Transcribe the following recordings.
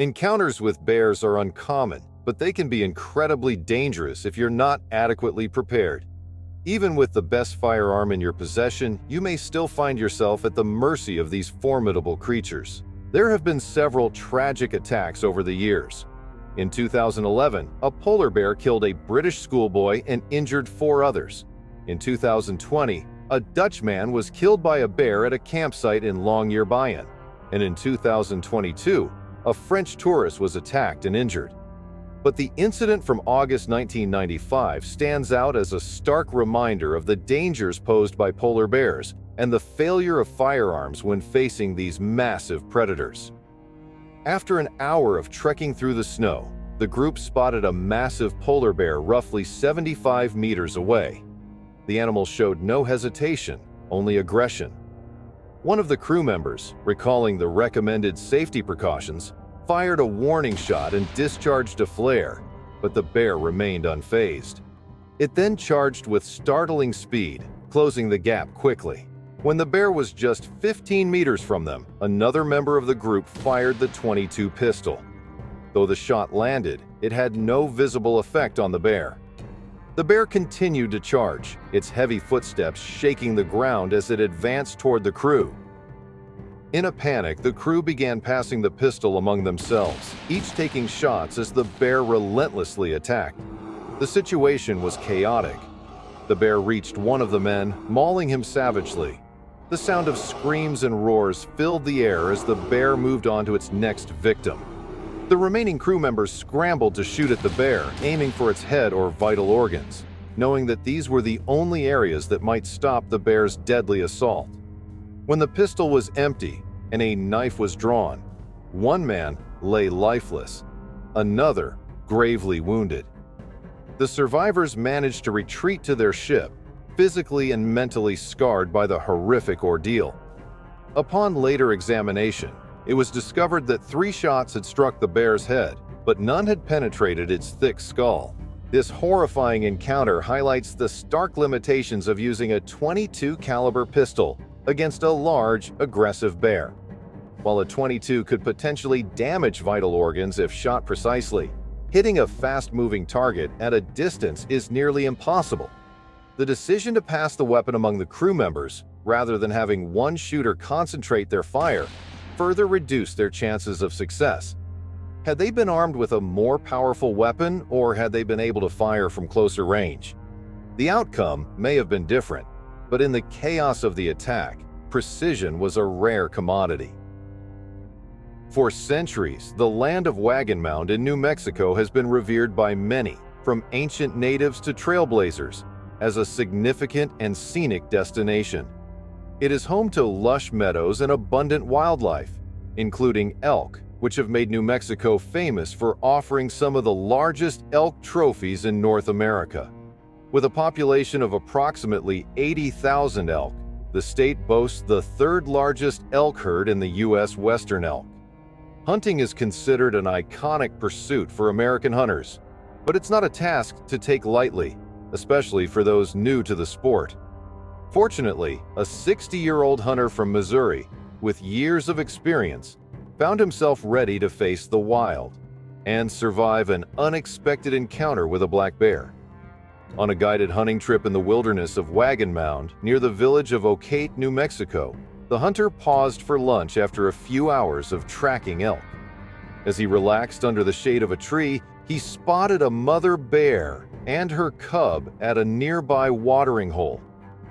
Encounters with bears are uncommon, but they can be incredibly dangerous if you're not adequately prepared. Even with the best firearm in your possession, you may still find yourself at the mercy of these formidable creatures. There have been several tragic attacks over the years. In 2011, a polar bear killed a British schoolboy and injured 4 others. In 2020, a Dutch man was killed by a bear at a campsite in Longyearbyen. And in 2022, a French tourist was attacked and injured. But the incident from August 1995 stands out as a stark reminder of the dangers posed by polar bears and the failure of firearms when facing these massive predators. After an hour of trekking through the snow, the group spotted a massive polar bear roughly 75 meters away. The animal showed no hesitation, only aggression. One of the crew members, recalling the recommended safety precautions, fired a warning shot and discharged a flare, but the bear remained unfazed. It then charged with startling speed, closing the gap quickly. When the bear was just 15 meters from them, another member of the group fired the .22 pistol. Though the shot landed, it had no visible effect on the bear. The bear continued to charge, its heavy footsteps shaking the ground as it advanced toward the crew. In a panic, the crew began passing the pistol among themselves, each taking shots as the bear relentlessly attacked. The situation was chaotic. The bear reached one of the men, mauling him savagely. The sound of screams and roars filled the air as the bear moved on to its next victim. The remaining crew members scrambled to shoot at the bear, aiming for its head or vital organs, knowing that these were the only areas that might stop the bear's deadly assault. When the pistol was empty and a knife was drawn, one man lay lifeless, another gravely wounded. The survivors managed to retreat to their ship, physically and mentally scarred by the horrific ordeal. Upon later examination, it was discovered that 3 shots had struck the bear's head, but none had penetrated its thick skull. This horrifying encounter highlights the stark limitations of using a .22 caliber pistol against a large, aggressive bear. While a .22 could potentially damage vital organs if shot precisely, hitting a fast-moving target at a distance is nearly impossible. The decision to pass the weapon among the crew members, rather than having one shooter concentrate their fire, further reduced their chances of success. Had they been armed with a more powerful weapon, or had they been able to fire from closer range? The outcome may have been different, but in the chaos of the attack, precision was a rare commodity. For centuries, the land of Wagon Mound in New Mexico has been revered by many, from ancient natives to trailblazers, as a significant and scenic destination. It is home to lush meadows and abundant wildlife, including elk, which have made New Mexico famous for offering some of the largest elk trophies in North America. With a population of approximately 80,000 elk, the state boasts the 3rd largest elk herd in the U.S. Western elk. Hunting is considered an iconic pursuit for American hunters, but it's not a task to take lightly, especially for those new to the sport. Fortunately, a 60-year-old hunter from Missouri, with years of experience, found himself ready to face the wild and survive an unexpected encounter with a black bear. On a guided hunting trip in the wilderness of Wagon Mound, near the village of Ocate, New Mexico, the hunter paused for lunch after a few hours of tracking elk. As he relaxed under the shade of a tree, he spotted a mother bear and her cub at a nearby watering hole.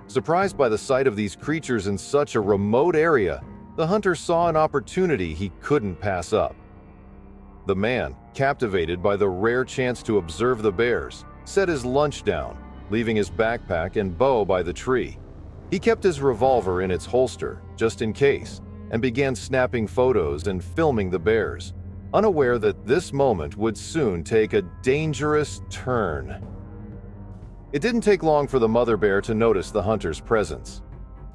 Surprised by the sight of these creatures in such a remote area, the hunter saw an opportunity he couldn't pass up. The man, captivated by the rare chance to observe the bears, set his lunch down, leaving his backpack and bow by the tree. He kept his revolver in its holster, just in case, and began snapping photos and filming the bears, unaware that this moment would soon take a dangerous turn. It didn't take long for the mother bear to notice the hunter's presence.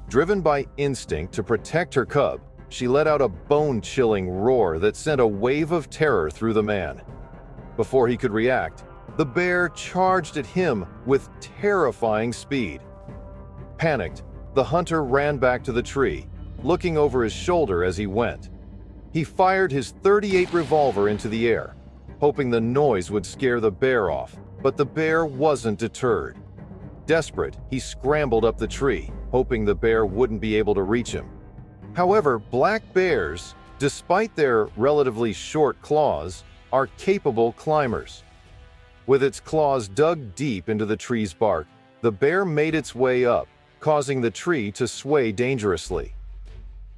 Driven by instinct to protect her cub, she let out a bone-chilling roar that sent a wave of terror through the man. Before he could react, the bear charged at him with terrifying speed. Panicked, the hunter ran back to the tree, looking over his shoulder as he went. He fired his .38 revolver into the air, hoping the noise would scare the bear off, but the bear wasn't deterred. Desperate, he scrambled up the tree, hoping the bear wouldn't be able to reach him. However, black bears, despite their relatively short claws, are capable climbers. With its claws dug deep into the tree's bark, the bear made its way up, causing the tree to sway dangerously.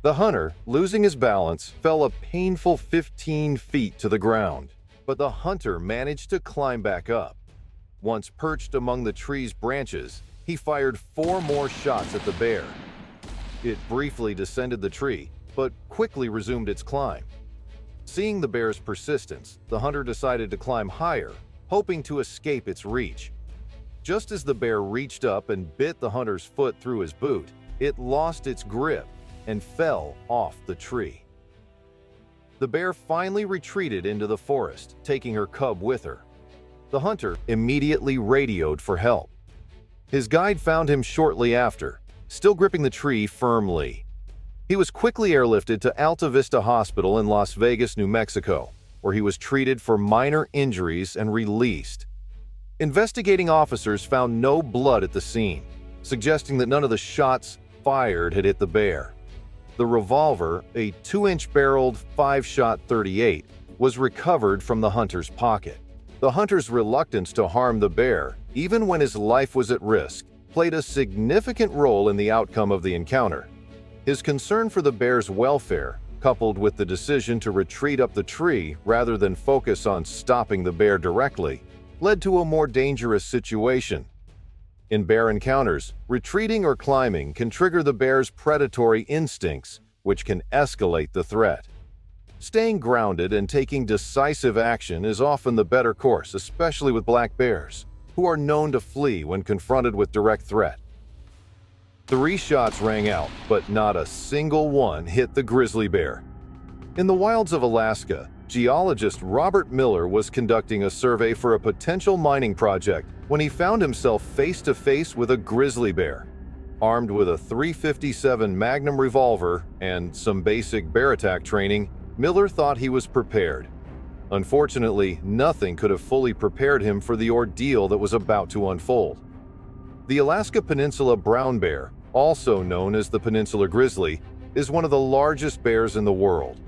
The hunter, losing his balance, fell a painful 15 feet to the ground, but the hunter managed to climb back up. Once perched among the tree's branches, he fired 4 more shots at the bear. It briefly descended the tree, but quickly resumed its climb. Seeing the bear's persistence, the hunter decided to climb higher, hoping to escape its reach. Just as the bear reached up and bit the hunter's foot through his boot, it lost its grip and fell off the tree. The bear finally retreated into the forest, taking her cub with her. The hunter immediately radioed for help. His guide found him shortly after, still gripping the tree firmly. He was quickly airlifted to Alta Vista Hospital in Las Vegas, New Mexico, where he was treated for minor injuries and released. Investigating officers found no blood at the scene, suggesting that none of the shots fired had hit the bear. The revolver, a 2-inch barreled 5-shot .38, was recovered from the hunter's pocket. The hunter's reluctance to harm the bear, even when his life was at risk, played a significant role in the outcome of the encounter. His concern for the bear's welfare, coupled with the decision to retreat up the tree rather than focus on stopping the bear directly, led to a more dangerous situation. In bear encounters, retreating or climbing can trigger the bear's predatory instincts, which can escalate the threat. Staying grounded and taking decisive action is often the better course, especially with black bears, who are known to flee when confronted with direct threat. 3 shots rang out, but not a single one hit the grizzly bear. In the wilds of Alaska, geologist Robert Miller was conducting a survey for a potential mining project when he found himself face-to-face with a grizzly bear. Armed with a .357 Magnum revolver and some basic bear attack training, Miller thought he was prepared. Unfortunately, nothing could have fully prepared him for the ordeal that was about to unfold. The Alaska Peninsula brown bear, also known as the Peninsula grizzly, is one of the largest bears in the world.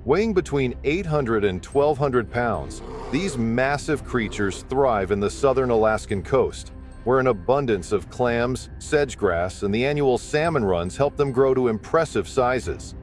Weighing between 800 and 1,200 pounds, these massive creatures thrive in the southern Alaskan coast, where an abundance of clams, sedge-grass, and the annual salmon runs help them grow to impressive sizes.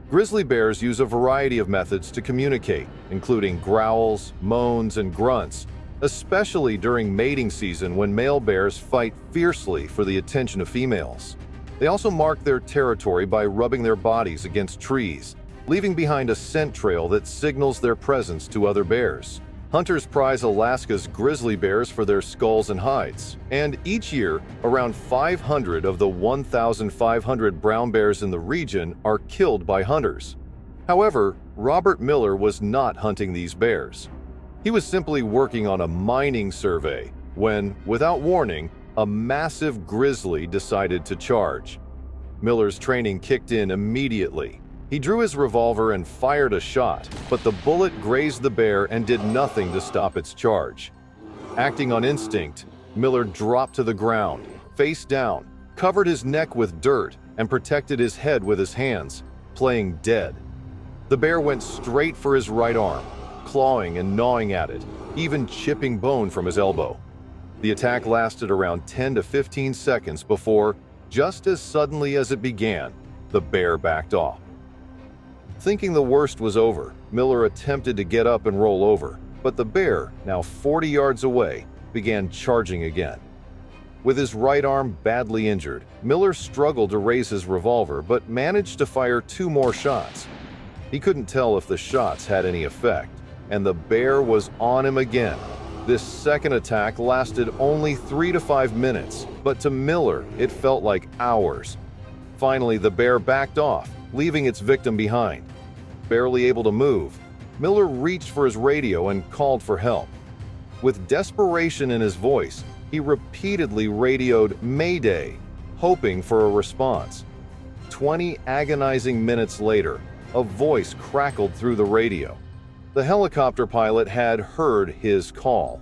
Grizzly bears use a variety of methods to communicate, including growls, moans, and grunts, especially during mating season when male bears fight fiercely for the attention of females. They also mark their territory by rubbing their bodies against trees, leaving behind a scent trail that signals their presence to other bears. Hunters prize Alaska's grizzly bears for their skulls and hides, and each year, around 500 of the 1,500 brown bears in the region are killed by hunters. However, Robert Miller was not hunting these bears. He was simply working on a mining survey when, without warning, a massive grizzly decided to charge. Miller's training kicked in immediately. He drew his revolver and fired a shot, but the bullet grazed the bear and did nothing to stop its charge. Acting on instinct, Miller dropped to the ground, face down, covered his neck with dirt, and protected his head with his hands, playing dead. The bear went straight for his right arm, clawing and gnawing at it, even chipping bone from his elbow. The attack lasted around 10 to 15 seconds before, just as suddenly as it began, the bear backed off. Thinking the worst was over, Miller attempted to get up and roll over, but the bear, now 40 yards away, began charging again. With his right arm badly injured, Miller struggled to raise his revolver but managed to fire 2 more shots. He couldn't tell if the shots had any effect, and the bear was on him again. This second attack lasted only 3 to 5 minutes, but to Miller, it felt like hours. Finally, the bear backed off, leaving its victim behind. Barely able to move, Miller reached for his radio and called for help. With desperation in his voice, he repeatedly radioed "Mayday," hoping for a response. 20 agonizing minutes later, a voice crackled through the radio. The helicopter pilot had heard his call.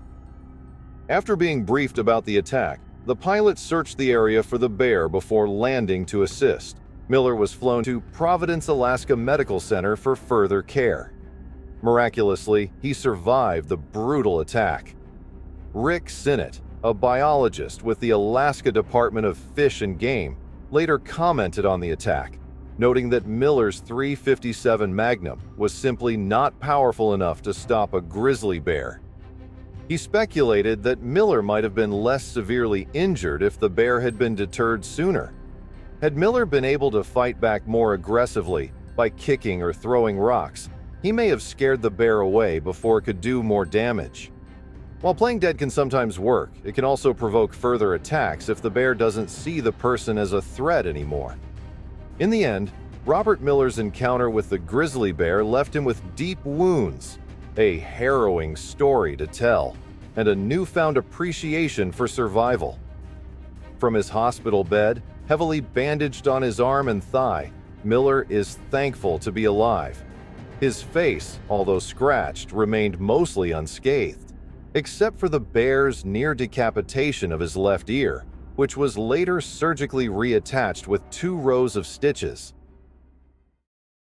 After being briefed about the attack, the pilot searched the area for the bear before landing to assist. Miller was flown to Providence, Alaska Medical Center for further care. Miraculously, he survived the brutal attack. Rick Sinnott, a biologist with the Alaska Department of Fish and Game, later commented on the attack, noting that Miller's .357 Magnum was simply not powerful enough to stop a grizzly bear. He speculated that Miller might have been less severely injured if the bear had been deterred sooner. Had Miller been able to fight back more aggressively by kicking or throwing rocks, he may have scared the bear away before it could do more damage. While playing dead can sometimes work, it can also provoke further attacks if the bear doesn't see the person as a threat anymore. In the end, Robert Miller's encounter with the grizzly bear left him with deep wounds, a harrowing story to tell, and a newfound appreciation for survival. From his hospital bed, heavily bandaged on his arm and thigh, Miller is thankful to be alive. His face, although scratched, remained mostly unscathed, except for the bear's near decapitation of his left ear, which was later surgically reattached with 2 rows of stitches.